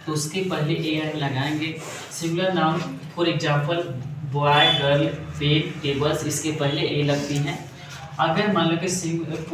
तो उसके पहले ए एन लगाएंगे। Singular noun for example boy, girl, pen, tables, इसके पहले ए लगती हैं। अगर मान लो कि सिंगुलर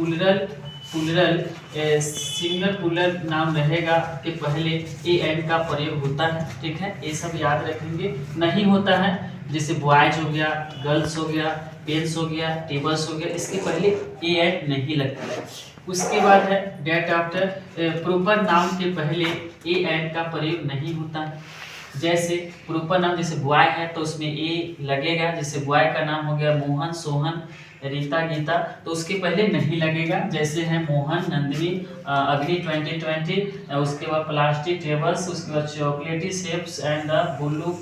पुलर नाम रहेगा कि पहले ए एन का प्रयोग होता है, ठीक है, ये सब याद रखेंगे। नहीं होता है जैसे बॉयज हो गया, गर्ल्स हो गया, पेन्स हो गया, टेबल्स हो गया, इसके पहले ए एन नहीं लगता है। उसके बाद है डेट आफ्टर, प्रॉपर नाउन के पहले ए एन का प्रयोग नहीं होता है। जैसे प्रॉपर नाम जैसे बॉय है तो उसमें ए लगेगा, जैसे बॉय का नाम हो गया मोहन, सोहन, रीता, गीता, तो उसके पहले नहीं लगेगा। जैसे है मोहन, नंदिनी, अग्नि 2020, उसके बाद प्लास्टिक, टेबल्स, उसके बाद चॉकलेटी, shapes and the blue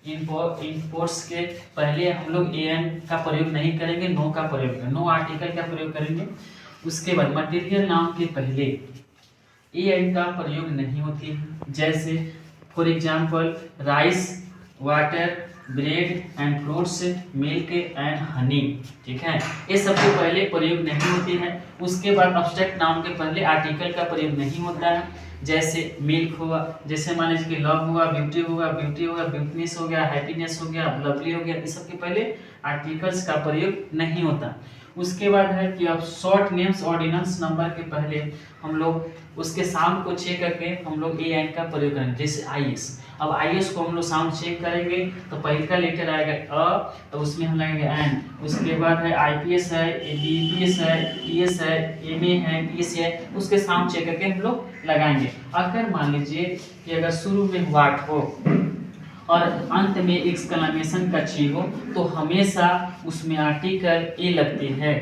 imports के पहले हम लोग ए एन का प्रयोग नहीं करेंगे, नो का प्रयोग करेंगे, नो आर्टिकल का प्रयोग करेंगे। उसके बाद मटेरियल नाउन के पहले ए एन का प्रयोग नहीं होती है। जैसे for example rice, water, bread and fruits, milk and honey, ठीक है, ये सबसे पहले प्रयोग नहीं होती है। उसके बाद अब्स्ट्रैक्ट नाउन के पहले आर्टिकल का प्रयोग नहीं होता है। जैसे मिल्क हुआ, जैसे मान लीजिए कि लव हुआ, ब्यूटी हुआ, ब्यूटीनेस हो गया, हैप्पीनेस हो गया, लवली हो गया, इस सब के पहले आर्टिकल्स का प्रयोग नहीं होता। उसके बाद है कि अब शॉर्ट नेम्स ऑर्डिनल्स नंबर के पहले हम लोग उसके साउंड को चेक करके हम लोग ए एन का प्रयोग करेंगे। जैसे आई एस, अब आई एस को हम लोग साउंड चेक करेंगे तो पहले का लेटर आएगा अ, तो उसमें हम लगाएंगे एन। उसके बाद है आई पी एस है, बी पी एस है, टी एस है, एम ए है, टी सी है, उसके साउंड चेक करके हम लोग लगाएंगे। अगर मान लीजिए कि अगर शुरू में वाट हो और अंत में एक्सक्लेमेशन का चिन्ह हो तो हमेशा उसमें आर्टिकल ए लगती है।